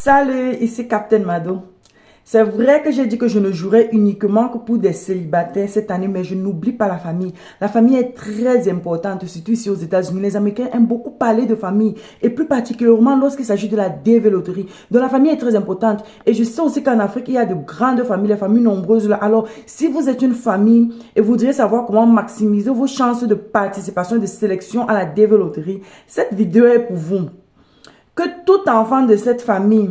Salut, ici Captain Mado. C'est vrai que j'ai dit que je ne jouerais uniquement que pour des célibataires cette année, mais je n'oublie pas la famille. La famille est très importante, surtout ici aux États-Unis. Les Américains aiment beaucoup parler de famille, et plus particulièrement lorsqu'il s'agit de la dévéloterie. Donc la famille est très importante. Et je sais aussi qu'en Afrique, il y a de grandes familles, les familles nombreuses là. Alors, si vous êtes une famille et vous voudriez savoir comment maximiser vos chances de participation, de sélection à la dévéloterie, cette vidéo est pour vous. Que tout enfant de cette famille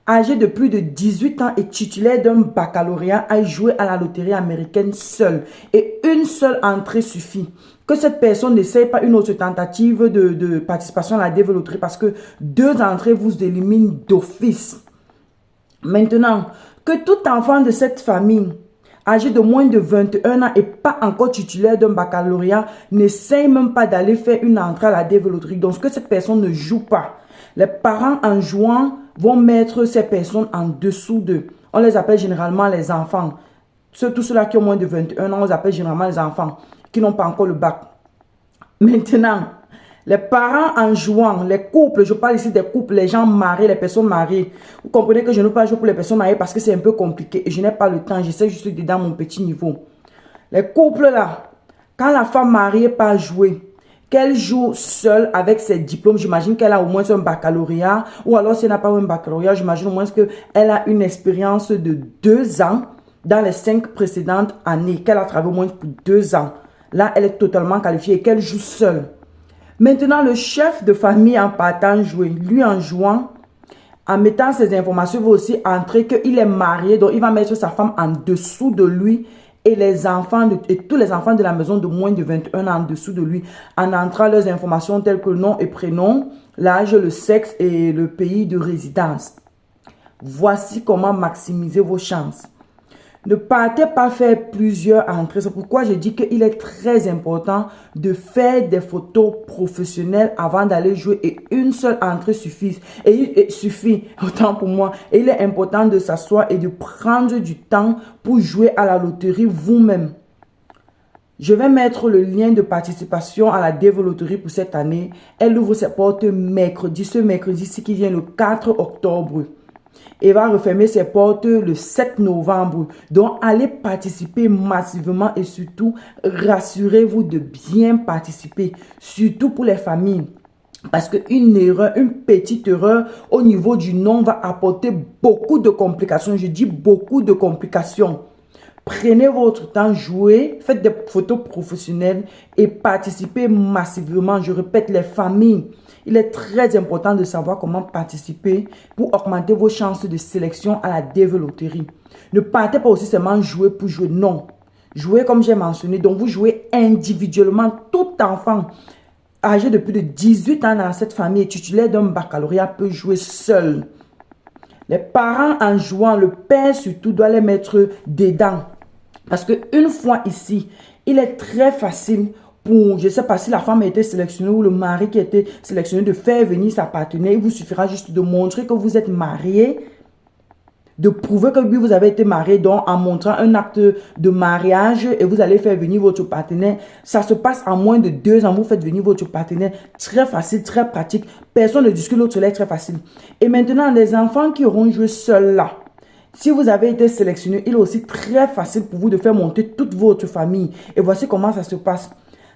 âgé de plus de 18 ans et titulaire d'un baccalauréat aille jouer à la loterie américaine seul. Et une seule entrée suffit. Que cette personne n'essaye pas une autre tentative de participation à la dévéloterie parce que deux entrées vous éliminent d'office. Maintenant, que tout enfant de cette famille âgé de moins de 21 ans et pas encore titulaire d'un baccalauréat n'essaye même pas d'aller faire une entrée à la dévéloterie. Donc, que cette personne ne joue pas. Les parents, en jouant, vont mettre ces personnes en dessous d'eux. On les appelle généralement les enfants. Tous ceux-là qui ont moins de 21 ans, on les appelle généralement les enfants qui n'ont pas encore le bac. Maintenant, les parents en jouant, les couples, je parle ici des couples, les gens mariés, les personnes mariées. Vous comprenez que je ne peux pas jouer pour les personnes mariées parce que c'est un peu compliqué et je n'ai pas le temps. J'essaie juste de dans mon petit niveau. Les couples là, quand la femme mariée part jouer, qu'elle joue seule avec ses diplômes, j'imagine qu'elle a au moins un baccalauréat, ou alors si elle n'a pas un baccalauréat, j'imagine au moins qu'elle a une expérience de 2 ans dans les 5 précédentes années, qu'elle a travaillé au moins pour 2 ans. Là, elle est totalement qualifiée et qu'elle joue seule. Maintenant, le chef de famille en partant jouer, lui en jouant, en mettant ses informations, il va aussi entrer qu'il est marié, donc il va mettre sa femme en dessous de lui et les enfants et tous les enfants de la maison de moins de 21 ans en dessous de lui, en entrant leurs informations telles que le nom et prénom, l'âge, le sexe et le pays de résidence. Voici comment maximiser vos chances. Ne partez pas faire plusieurs entrées. C'est pourquoi je dis qu'il est très important de faire des photos professionnelles avant d'aller jouer et une seule entrée suffit. Et suffit, autant pour moi. Et il est important de s'asseoir et de prendre du temps pour jouer à la loterie vous-même. Je vais mettre le lien de participation à la dévéloterie pour cette année. Elle ouvre ses portes mercredi. Ce mercredi-ci qui vient le 4 octobre. Et va refermer ses portes le 7 novembre. Donc, allez participer massivement et surtout, rassurez-vous de bien participer. Surtout pour les familles. Parce qu'une erreur, une petite erreur au niveau du nom va apporter beaucoup de complications. Je dis beaucoup de complications. Prenez votre temps, jouez, faites des photos professionnelles et participez massivement. Je répète, les familles. Il est très important de savoir comment participer pour augmenter vos chances de sélection à la dévéloterie. Ne partez pas aussi seulement jouer pour jouer. Non. Jouez comme j'ai mentionné. Donc, vous jouez individuellement. Tout enfant âgé de plus de 18 ans dans cette famille titulaire d'un baccalauréat peut jouer seul. Les parents en jouant, le père surtout doit les mettre dedans. Parce qu'une fois ici, il est très facile pour, je ne sais pas si la femme a été sélectionnée ou le mari qui a été sélectionné de faire venir sa partenaire. Il vous suffira juste de montrer que vous êtes marié, de prouver que oui, vous avez été marié, donc en montrant un acte de mariage et vous allez faire venir votre partenaire. Ça se passe en moins de 2 ans, vous faites venir votre partenaire. Très facile, très pratique. Personne ne discute, l'autre est très facile. Et maintenant, les enfants qui auront joué seuls là, si vous avez été sélectionné, il est aussi très facile pour vous de faire monter toute votre famille. Et voici comment ça se passe.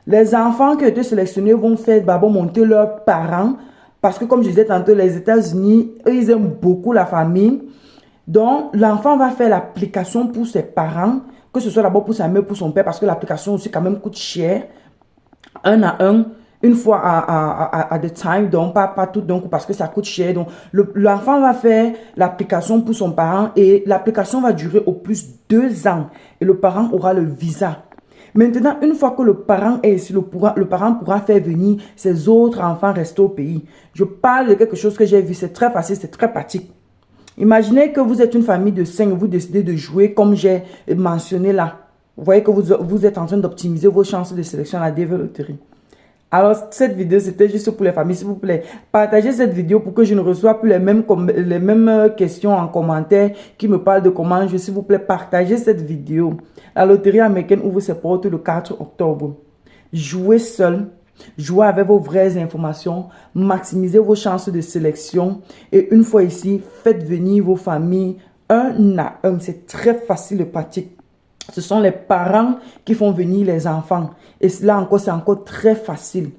Les enfants qui ont été sélectionnés vont faire d'abord monter leurs parents. Parce que comme je disais tantôt, les États-Unis, ils aiment beaucoup la famille. Donc, l'enfant va faire l'application pour ses parents. Que ce soit d'abord pour sa mère, pour son père. Parce que l'application aussi quand même coûte cher. Un à un. Une fois à the time, donc pas tout d'un coup parce que ça coûte cher. Donc, l'enfant va faire l'application pour son parent et l'application va durer au plus 2 ans. Et le parent aura le visa. Maintenant, une fois que le parent est ici, le parent pourra faire venir ses autres enfants rester au pays. Je parle de quelque chose que j'ai vu, c'est très facile, c'est très pratique. Imaginez que vous êtes une famille de 5 et vous décidez de jouer comme j'ai mentionné là. Vous voyez que vous êtes en train d'optimiser vos chances de sélection à la dévéloterie. Alors, cette vidéo, c'était juste pour les familles. S'il vous plaît, partagez cette vidéo pour que je ne reçoive plus les mêmes questions en commentaire qui me parlent de comment je. S'il vous plaît, partagez cette vidéo. La loterie américaine ouvre ses portes le 4 octobre. Jouez seul. Jouez avec vos vraies informations, maximisez vos chances de sélection et une fois ici, faites venir vos familles un à un. C'est très facile de pratique. Ce sont les parents qui font venir les enfants. Et là encore, c'est encore très facile.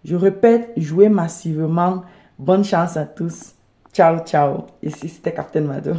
Je répète, jouez massivement. Bonne chance à tous. Ciao, ciao. Ici, c'était Captain Mado.